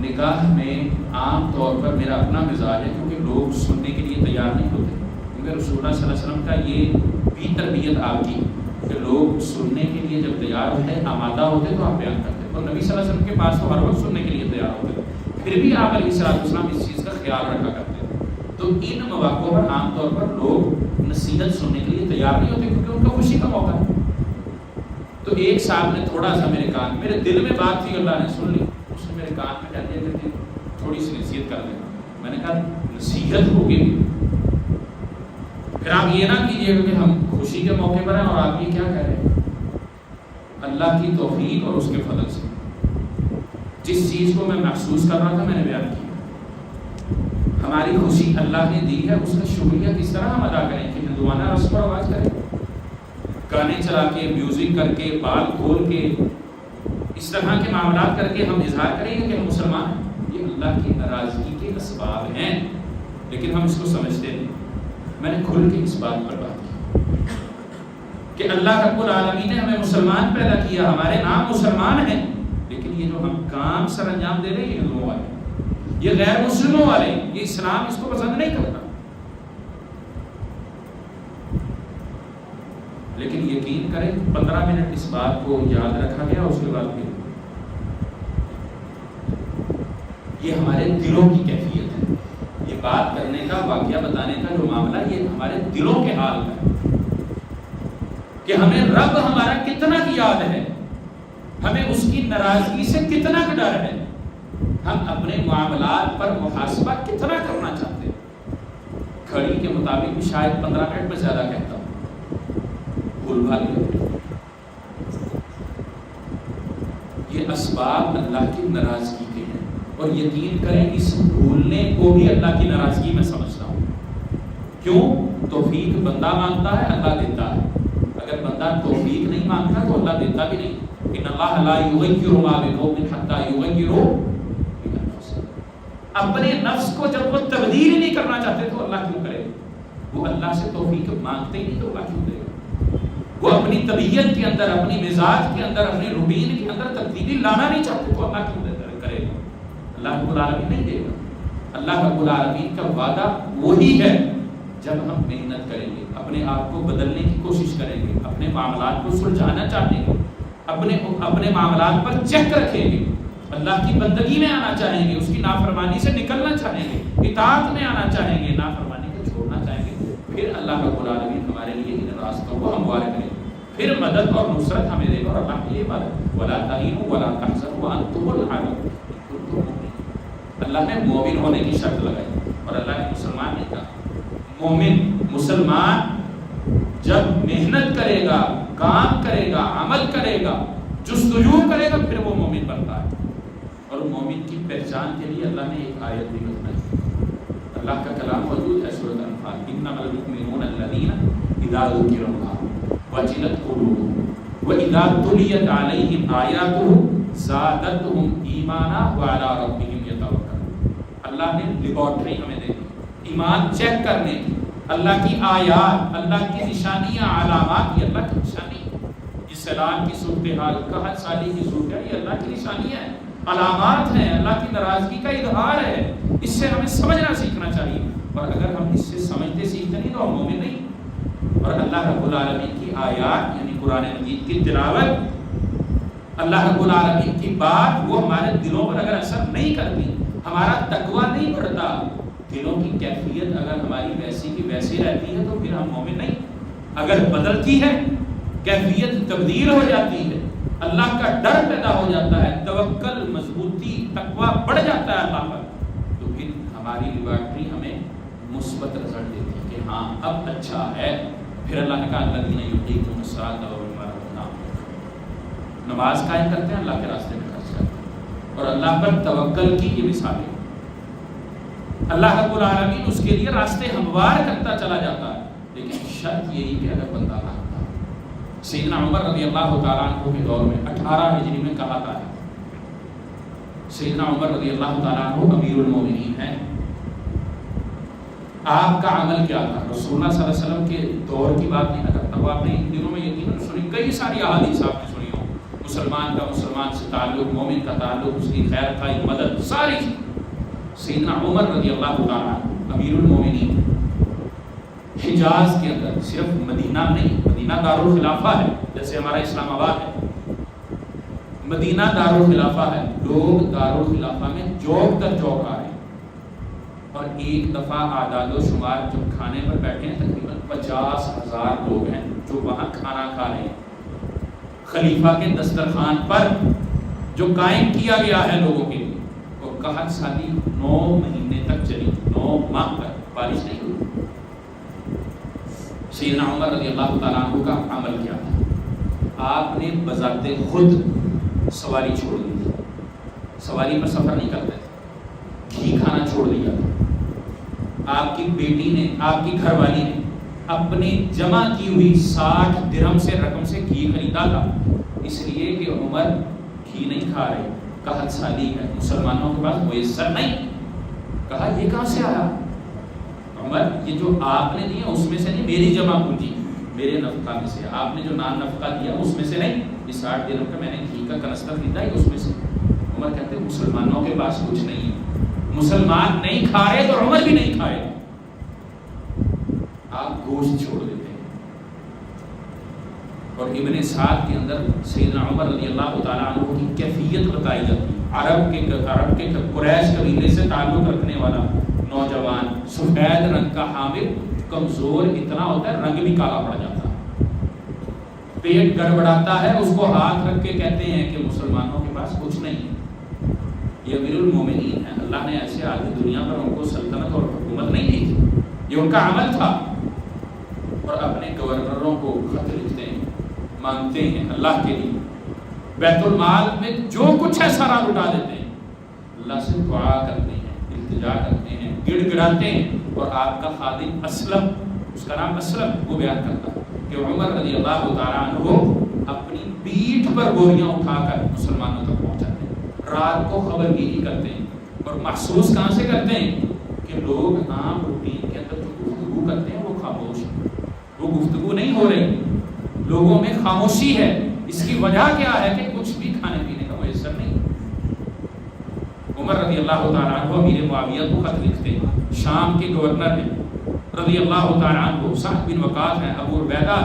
نکاح میں عام طور پر میرا اپنا مزاج ہے، کیونکہ لوگ سننے کے لیے تیار نہیں ہوتے، کیونکہ رسول اللہ صلی اللہ علیہ وسلم کا یہ بھی تربیت آپ کی کہ لوگ سننے کے لیے جب تیار ہوتے، آمادہ ہوتے تو آپ بیان کرتے، اور نبی صلی اللہ علیہ وسلم کے پاس تو ہر وقت سننے کے لیے تیار ہوتے، پھر بھی آپ علیہ السلام اس چیز کا خیال رکھا کرتے تھے۔ تو ان مواقعوں پر عام طور پر لوگ نصیحت سننے کے لیے تیار نہیں ہوتے، کیونکہ ان کا خوشی کا موقع ہے۔ تو ایک صاحب نے تھوڑا سا میرے دل میں بات تھی، اللہ نے سن لی، اس نے میرے کان میں کہہ دیا کہ تھوڑی سی نصیحت کر دیں۔ میں نے کہا نصیحت ہوگی، پھر آپ یہ نہ کیجیے کہ ہم خوشی کے موقع پر ہیں اور آپ یہ کیا کہہ رہے ہیں۔ اللہ کی توفیق اور اس کے فضل سے جس چیز کو میں محسوس کر رہا تھا میں نے بیان کیا۔ ہماری خوشی اللہ نے دی ہے، اس کا شکریہ کس طرح ہم ادا کریں کہ ہندوانہ رسم و رواج کریں، گانے چلا کے، میوزک کر کے، بال کھول کے، اس طرح کے معاملات کر کے ہم اظہار کریں گے کہ ہم مسلمان ہیں؟ یہ اللہ کی ناراضگی کے اسباب ہیں، لیکن ہم اس کو سمجھتے نہیں۔ میں نے کھل کے اس بات پر بات کی کہ اللہ رب العالمین نے ہمیں مسلمان پیدا کیا، ہمارے نام مسلمان ہیں، لیکن یہ جو ہم کام سر انجام دے رہے ہیں یہ ہندوؤں والے، یہ غیر مسلموں والے، یہ اسلام اس کو پسند نہیں کرتا۔ لیکن یقین کریں 15 منٹ اس بات کو یاد رکھا گیا، اس کے بعد پھر یہ ہمارے دلوں کی کیفیت ہے، یہ بات کرنے کا، واقعہ بتانے کا جو معاملہ، یہ ہمارے دلوں کے حال کا ہے کہ ہمیں رب ہمارا کتنا کی یاد ہے، ہمیں اس کی ناراضگی سے کتنا کا ڈر ہے، ہم اپنے معاملات پر محاسبہ کتنا کرنا چاہتے ہیں۔ گھڑی کے مطابق بھی شاید 15 منٹ میں زیادہ کہتا ہوں، بھول بھال یہ اسباب اللہ کی ناراضگی کے ہیں، اور یقین کریں اس بھولنے کو بھی اللہ کی ناراضگی میں سمجھتا ہوں. کیوں؟ توفیق بندہ مانگتا ہے، اللہ دیتا ہے. اگر بندہ توفیق نہیں مانگتا تو اللہ دیتا بھی نہیں. ان اللہ لا یغیر ما بقوم حتی یغیروا بانفسہم. اپنے نفس کو جب وہ تبدیل ہی نہیں کرنا چاہتے تو اللہ کیوں کرے؟ وہ اللہ سے توفیق مانگتے ہی نہیں تو اللہ کیوں دے گا؟ وہ اپنی طبیعت کے اندر، اپنی مزاج کے اندر، اپنی روٹین کے اندر تبدیلی لانا نہیں چاہتے تو اللہ کیوں کرے گا؟ اللہ رب العالمین نہیں دے گا. اللہ رب العالمین کا وعدہ وہی ہے جب ہم محنت کریں گے، اپنے آپ کو بدلنے کی کوشش کریں گے، اپنے معاملات کو سلجھانا چاہیں گے، اپنے معاملات پر چیک رکھیں گے، اللہ کی بندگی میں آنا چاہیں گے، اس کی نافرمانی سے نکلنا چاہیں گے، اطاعت میں آنا چاہیں گے، نافرمانی کو چھوڑنا چاہیں گے، پھر اللہ رب العالمین ہمارے لیے ان راستوں کو ہموار کرے گا. پھر مدد اور نصرت ہمیں دے گا. اور اللہ کی یہ بات ہے وَلَا تَهِنُوا وَلَا تَحْزَنُوا وَأَنْتُمُ الْأَعْلَوْنَ إِن كُنتُم مُؤْمِنِينَ. اللہ نے مومن ہونے کی شرط لگائی اور اللہ نے مسلمان نہیں کہا. مومن مسلمان جب محنت کرے گا، کام کرے گا، عمل کرے گا، جستجو کرے گا، پھر وہ مومن بنتا ہے. اور مومن کی پہچان کے لیے اللہ نے ایک آیت بھی بتائی. اللہ کا کلام موجود ہے سورۃ الانفال. انما المؤمنون الذین اذا ذکر اللہ وجلت قلوبهم واذا تليت عليهم آیاتہ زادتهم ایمانا وعلی ربهم یتوکلون. اللہ نے لیبارٹری ہمیں دے دی، ایمان چیک کرنے کی. اللہ کی آیات، اللہ کی نشانیاں، علامات، یہ اللہ کی نشانی ہے. یہ سیلاب کی صورتحال، قحط سالی کی صورتحال، یہ اللہ کی نشانیاں ہیں، علامات ہیں، اللہ کی ناراضگی کا اظہار ہے. اس سے ہمیں سمجھنا سیکھنا چاہیے. اور اگر ہم اس سے سمجھتے سیکھتے نہیں تو ہم مومن نہیں. اور اللہ رب العالمین کی آیات یعنی قرآن مجید کی تلاوت، اللہ رب العالمین کی بات، وہ ہمارے دلوں پر اگر اثر نہیں کرتی، ہمارا تقویٰ نہیں بڑھتا، دلوں کی کیفیت اگر ہماری ویسی کی ویسی رہتی ہے تو پھر ہم مومن نہیں. اگر بدلتی ہے، کیفیت تبدیل ہو جاتی ہے، اللہ کا ڈر پیدا ہو جاتا ہے، توکل، مضبوطی، تقویٰ بڑھ جاتا ہے اللہ پر، تو پھر ہماری لیبارٹری ہمیں مثبت رزلٹ دیتی ہے کہ ہاں اب اچھا ہے. پھر اللہ نے کہا الذین یقیمون الصلاۃ ومما رزقناہم، نماز قائم کرتے ہیں، اللہ کے راستے میں خرچ کرتے ہیں. اور اللہ پر توکل کی یہ مثال ہے. اللہ رب العالمین اس کے لیے راستے ہموار کرتا چلا جاتا ہے. لیکن شرط یہی کہ اگر بندہ مانتا ہے. سیدنا عمر رضی اللہ تعالیٰ عنہ کے دور میں 18 ہجری میں کہا تھا، سیدنا عمر رضی اللہ تعالیٰ عنہ امیر المومنین ہیں. آپ کا عمل کیا تھا؟ رسول اللہ صلی اللہ علیہ وسلم کے دور کی بات نہیں کرتا، وہ آپ نے ان دنوں میں یقیناً سنی، کئی ساری احادیث آپ نے سنی ہو. مسلمان کا مسلمان سے تعلق، مومن کا تعلق، اس کی خیر خواہی، مدد، ساری. سیدنا عمر رضی اللہ تعالیٰ امیر المومنین حجاز کے اندر، صرف مدینہ نہیں، مدینہ دارالخلافہ ہے جیسے ہمارا اسلام آباد ہے، مدینہ دارالخلافہ ہے. لوگ دارالخلافہ میں جوک در جوک آ رہے ہیں. اور ایک دفعہ اعداد و شمار جو کھانے پر بیٹھے ہیں تقریباً 50,000 لوگ ہیں جو وہاں کھانا کھا رہے ہیں. خلیفہ کے دسترخوان پر جو قائم کیا گیا ہے لوگوں کے لیے، اور قحط سالی 9 مہینے تک چلی، 9 ماہ تک بارش نہیں ہوئی. سیدنا عمر رضی اللہ تعالیٰ عنہ کا عمل کیا تھا؟ آپ نے بذات خود سواری چھوڑ دی تھی، سواری پر سفر نہیں کرتے تھے، گھی کھانا چھوڑ دیا تھا. آپ کی بیٹی نے، آپ کی گھر والی نے اپنی جمع کی ہوئی 60 درہم سے رقم سے گھی خریدا تھا، اس لیے کہ عمر گھی نہیں کھا رہے، قحط سالی ہے، مسلمانوں کے پاس میسر نہیں. کہا یہ کہاں سے آیا؟ عمر یہ جو آپ نے دیا اس میں سے نہیں، میری جمع پونجی، میرے نفقہ میں سے، آپ نے جو نان نفقہ دیا اس میں سے نہیں، یہ 60 درہم کا میں نے گھی کا کنستر خریدا ہے اس میں سے. عمر کہتے ہیں مسلمانوں کے پاس کچھ نہیں ہے، مسلمان نہیں کھا رہے تو عمر بھی نہیں کھائے. آپ گوشت چھوڑ دیتے ہیں. اور ابن سعد کے اندر سیدنا عمر رضی اللہ تعالیٰ عنہ کی کیفیت بتائی جاتی ہے. عرب کے قریش قبیلے سے تعلق رکھنے والا نوجوان، سفید رنگ کا حامل، کمزور اتنا ہوتا ہے رنگ بھی کالا پڑ جاتا ہے، پیٹ گڑبڑاتا ہے، اس کو ہاتھ رکھ کے کہتے ہیں کہ مسلمانوں کے پاس کچھ نہیں. یہ امیر المومنین ہے، اللہ نے ایسے آدمی دنیا پر ان کو سلطنت اور حکومت نہیں دی تھی، یہ ان کا عمل تھا. اور اپنے گورنروں کو خط لکھتے ہیں، مانگتے ہیں اللہ کے لیے، بیت المال میں جو کچھ ہے سارا لٹا دیتے ہیں. اللہ سے دعا کرتے ہیں، التجا کرتے ہیں، گڑ گڑاتے ہیں. اور آپ کا خادم اسلم، اس کا نام اسلم، وہ بیان کرتا ہے کہ عمر رضی اللہ تعالیٰ عنہ اپنی پیٹھ پر بوریاں اٹھا کر مسلمانوں تک پہنچاتے ہیں، رات کو خبرگیری کرتے ہیں. اور محسوس کہاں سے کرتے ہیں کہ لوگ عام روٹین کے اندر جو گفتگو کرتے ہیں وہ خاموش ہے، وہ گفتگو نہیں ہو رہی، لوگوں میں خاموشی ہے. اس کی وجہ کیا ہے کہ کچھ بھی کھانے پینے کا میسر نہیں. عمر رضی اللہ تعالیٰ عنہ امیر معاویہ کو خط لکھتے ہیں، شام کے گورنر ہیں رضی اللہ تعالیٰ عنہ، سعد بن وقاص ہیں، ابو عبیدہ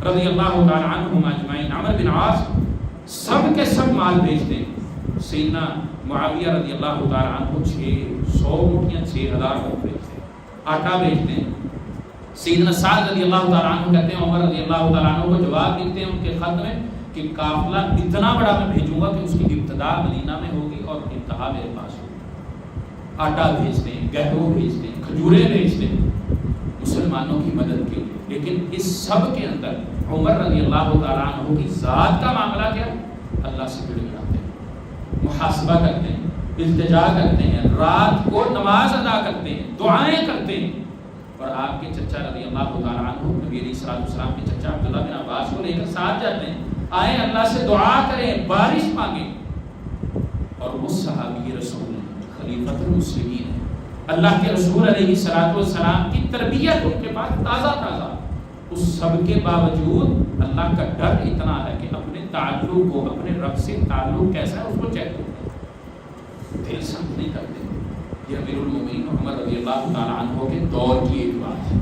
رضی اللہ تعالیٰ عنہم اجمعین، عمرو بن عاص، سب کے سب مال بھیجتے ہیں. سیدنا معاویہ رضی اللہ تعالیٰ عنہ 600 موٹیاں 6000 لوگ بھیجتے ہیں، آٹا بھیجتے ہیں. سیدنا سعد رضی اللہ تعالیٰ عنہ کہتے ہیں عمر رضی اللہ تعالیٰ عنہ کو جواب لکھتے ہیں ان کے خط میں کہ قافلہ اتنا بڑا میں بھیجوں گا کہ اس کی ابتدا مدینہ میں ہوگی اور انتہا میرے پاس ہوگی. آٹا بھیجتے ہیں، گہرو بھیجتے ہیں، کھجوریں بھیجتے ہیں مسلمانوں کی مدد کے لیے. لیکن اس سب کے اندر عمر رضی اللہ تعالیٰ عنہ کی ذات کا معاملہ کیا ہے؟ اللہ سے گڑ گڑاتے ہیں، محاسبہ کرتے ہیں، التجا کرتے ہیں، رات کو نماز ادا کرتے ہیں، دعائیں کرتے ہیں. اور آپ کے چچا رضی اللہ تعالیٰ عنہ نبی علیہ السلام کے چچا عبداللہ بن عباس کو لے کر ساتھ جاتے ہیں، آئیں اللہ سے دعا کریں، بارش مانگیں. اور وہ صحابی رسول ہیں، خلیفۃ المسلمین ہیں، اللہ کے رسول علیہ السلام کی تربیت ان کے پاس تازہ تازہ. اس سب کے باوجود اللہ کا ڈر اتنا ہے کہ اپنے تعلق کو، اپنے رب سے تعلق کیسا ہے اس کو چیک کرتے ہیں، دل سمجھ نہیں کرتے. یہ امیر المومنین عمر رضی اللہ تعالیٰ عنہ کے دور کی ایک بات ہے.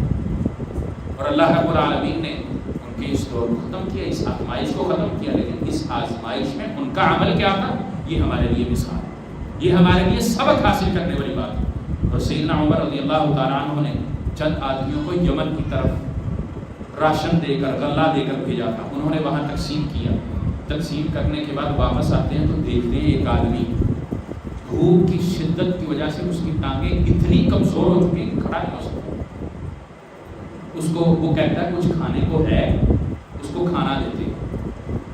اور اللہ رب العالمین نے ان کے اس دور کو ختم کیا، اس آزمائش کو ختم کیا. لیکن اس آزمائش میں ان کا عمل کیا تھا، یہ ہمارے لیے مثال ہے، یہ ہمارے لیے سبق حاصل کرنے والی بات ہے. اور سیدنا عمر رضی اللہ تعالیٰ عنہ نے چند آدمیوں کو یمن کی طرف راشن دے کر، غلہ دے کر بھیجا تھا. انہوں نے وہاں تقسیم کیا. تقسیم کرنے کے بعد واپس آتے ہیں تو دیکھتے ہیں ایک آدمی بھوک کی شدت کی وجہ سے اس کی ٹانگیں اتنی کمزور ہو چکی کہ کھڑا نہیں ہو سکتا. اس کو وہ کہتا ہے کچھ کھانے کو ہے، اس کو کھانا دیتے.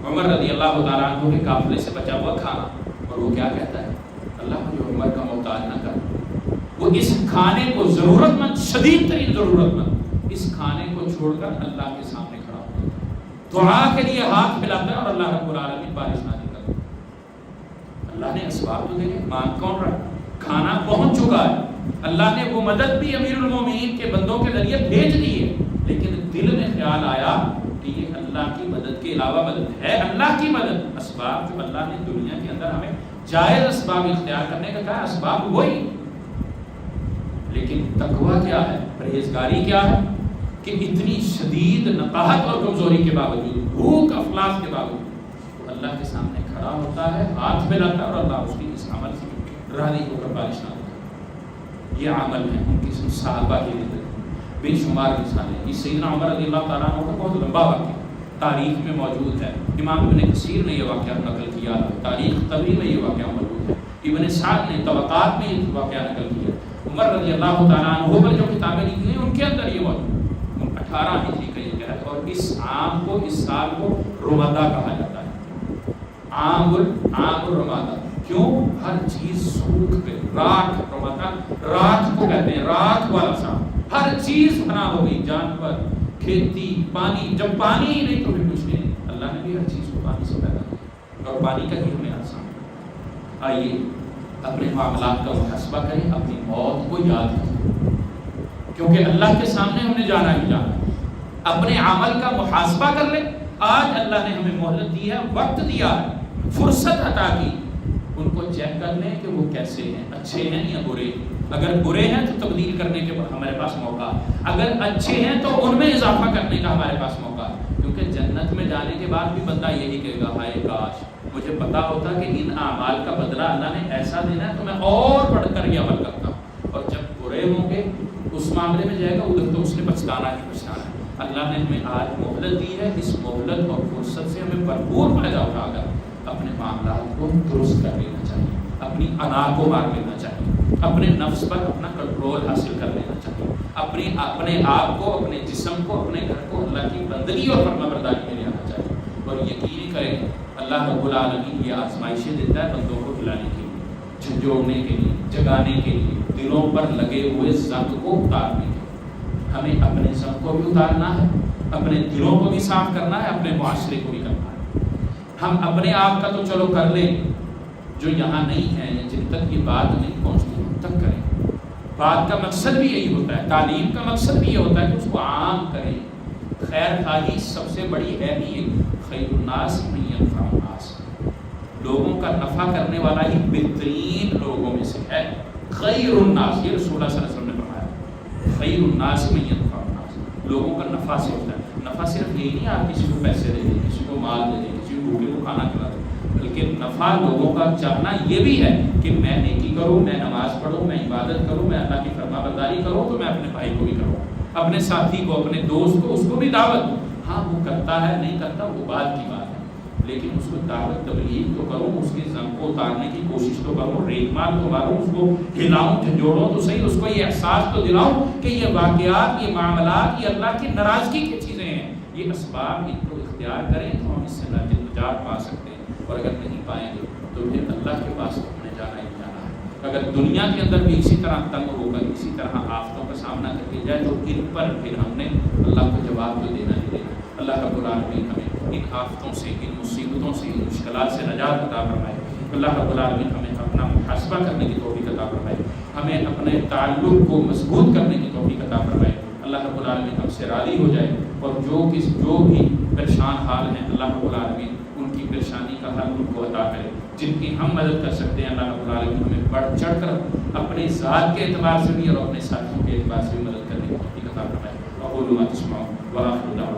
عمر رضی اللہ تعالیٰ عنہ کے قافلے سے بچا ہوا کھانا. اور وہ کیا کہتا ہے، اللہ مجھے عمر کا محتاج نہ کر. وہ اس کھانے کو ضرورت مند، شدید ترین ضرورت مند، اس کھانے کو چھوڑ کر اللہ کے سامنے کھڑا ہوتا ہے، دعا کے لیے ہاتھ پھیلاتا ہے اور اللہ رب العالمین بارش نازل کرتا ہے. اللہ نے اسباب تو دیکھے، مانگ کون رہا، کھانا پہنچ چکا ہے. اللہ نے وہ مدد بھی امیر المومنین کے بندوں کے ذریعے بھیج دی ہے. لیکن دل میں خیال آیا کہ یہ اللہ کی مدد کے علاوہ مدد ہے، اللہ کی مدد. اسباب جو اللہ نے دنیا کے اندر ہمیں جائز اسباب اختیار کرنے کا کہا، اسباب وہی. لیکن تقویٰ کیا ہے، پرہیزگاری کیا ہے کہ اتنی شدید نقاہت اور کمزوری کے باوجود، بھوک افلاس کے باوجود وہ اللہ کے سامنے کھڑا ہوتا ہے، ہاتھ ملاتا ہے اور اللہ اس کی اس عمل سے راضی ہو کر بارش نہ ہوتا ہے. یہ عمل ہے ان کی صحابہ کی زندگی، بے شمار مثالیں. یہ سیدنا عمر رضی اللہ تعالیٰ عنہ کا بہت لمبا واقعہ تاریخ میں موجود ہے. امام ابن کثیر نے یہ واقعہ نقل کیا، تاریخ طبری میں یہ واقعہ موجود ہے. ابن سعد نے طبقات میں یہ واقعہ نقل کیا. عمر رضی اللہ تعالیٰ عنہ پر جو کتابیں لکھی ہیں ان کے اندر یہ موجود 18 ہجری کا یہ ہے. اور اس عام کو، اس سال کو رمادہ کہا جاتا ہے، عام الرمادہ. کیوں؟ ہر چیز سوکھ گئی، راکھ. رمادہ راکھ کو کہتے ہیں، راکھ والا سال. ہر چیز فنا ہو گئی، جانور، کھیتی، پانی. جب پانی ہی نہیں تو پھر کچھ نہیں. اللہ نے بھی ہر چیز کو پانی سے پیدا کیا اور پانی کا ہی ہمیں آسان. آئیے اپنے معاملات کا محاسبہ کریں، اپنی موت کو یاد کریں، کیونکہ اللہ کے سامنے ہم نے جانا ہی جانا. اپنے عمل کا محاسبہ کر لیں. آج اللہ نے ہمیں مہلت دی ہے، وقت دیا ہے، فرصت عطا کی. ان کو چیک کر لیں کہ وہ کیسے ہیں، اچھے ہیں یا برے. اگر برے ہیں تو تبدیل کرنے کے ہمارے پاس موقع، اگر اچھے ہیں تو ان میں اضافہ کرنے کا ہمارے پاس موقع. کیونکہ جنت میں جانے کے بعد بھی بندہ یہی کہے گا، ہائے کاش مجھے پتا ہوتا کہ ان اعمال کا بدلہ اللہ نے ایسا دینا ہے تو میں اور بڑھ کر یہ عمل کرتا. اور جب برے ہوں گے اس معاملے میں جائے گا، ادھر تو اس نے پچھتانا ہی پچھتانا ہے. اللہ نے ہمیں آج مہلت دی ہے، اس مہلت اور فرصت سے ہمیں بھرپور فائدہ اٹھا کر اپنے معاملات کو درست کر لینا چاہیے، اپنی انا کو مار لینا چاہیے، اپنے نفس پر اپنا کنٹرول حاصل کر لینا چاہیے، اپنے آپ کو، اپنے جسم کو، اپنے گھر کو اللہ کی بندگی اور فرمانبرداری میں لے آنا چاہیے. اور یقین کریں اللہ رب العالمین یہ آزمائشیں دیتا ہے بندوں کو ہلانے کے لیے. جھنجھوڑنے کے لیے، جگانے کے لیے، دلوں پر لگے ہوئے زنگ کو اتارنے کے لیے۔ ہمیں اپنے زنگ کو بھی اتارنا ہے، اپنے دلوں کو بھی صاف کرنا ہے، اپنے معاشرے کو بھی کرنا ہے۔ ہم اپنے آپ کا تو چلو کر لیں، جو یہاں نہیں ہے یا جن تک یہ بات نہیں پہنچتی ان تک کریں۔ بات کا مقصد بھی یہی ہوتا ہے، تعلیم کا مقصد بھی یہ ہوتا ہے کہ اس کو عام کریں۔ خیر خواہی سب سے بڑی ہے بھی خیر الناس من ینفع الناس، لوگوں کا نفع کرنے والا ہی بہترین لوگوں میں سے ہے۔ خیر الناس، یہ رسول اللہ صلی اللہ علیہ وسلم نے فرمایا، خیر الناس من ینفع الناس، لوگوں کا نفع سے ہوتا ہے۔ نفع صرف یہی نہیں آپ کسی کو پیسے دے دیں، کسی کو مال دے دیں، کسی کو بھوکے کو کھانا کھلا دیں، بلکہ نفع لوگوں کا چاہنا یہ بھی ہے کہ میں نیکی کروں، میں نماز پڑھوں، میں عبادت کروں، میں اللہ کی فرما برداری کروں، تو میں اپنے بھائی کو بھی کروں، اپنے ساتھی کو، اپنے دوست کو، اس کو بھی دعوت دوں۔ ہاں وہ کرتا ہے نہیں کرتا وہ بات کی بات ہے، لیکن اس کو دعوت تبلیغ تو کروں، اس کے زنگ کو اتارنے کی کوشش تو کروں، ریت مال تو ماروں، اس کو ہلاؤں جھنجھوڑوں تو صحیح، اس کو یہ احساس تو دلاؤں کہ یہ واقعات، یہ معاملات، یہ اللہ کی ناراضگی کی چیزیں ہیں، یہ اسباب ان کو اختیار کریں تو ہم اس سے نجات پا سکتے ہیں، اور اگر نہیں پائیں گے تو پھر اللہ کے پاس ہمیں جانا ہی جانا ہے۔ اگر دنیا کے اندر بھی اسی طرح تنگ ہو کر، اسی طرح آفتوں کا سامنا کر کے جائے، تو ان پر پھر ہم نے اللہ کو جواب تو دینا ہی دینا۔ اللہ رب العالمین ہمیں ان آفتوں سے، ان مصیبتوں سے، ان مشکلات سے نجات عطا فرمائے۔ اللہ رب العالمین ہمیں اپنا محاسبہ کرنے کی توفیق عطا فرمائے، ہمیں اپنے تعلق کو مضبوط کرنے کی توفیق عطا فرمائے۔ اللہ رب العالمین ہم سے راضی ہو جائے، اور جو بھی پریشان حال ہیں اللہ رب العالمین ان کی پریشانی کا حل ان کو عطا کرے۔ جن کی ہم مدد کر سکتے ہیں اللہ رب العالمین ہمیں بڑھ چڑھ کر اپنے ذات کے اعتبار سے بھی اور اپنے ساتھیوں کے اعتبار سے بھی مدد کرنے کی توفیق عطا فرمائے۔ اقول ما تسمعون وآخر دعوانا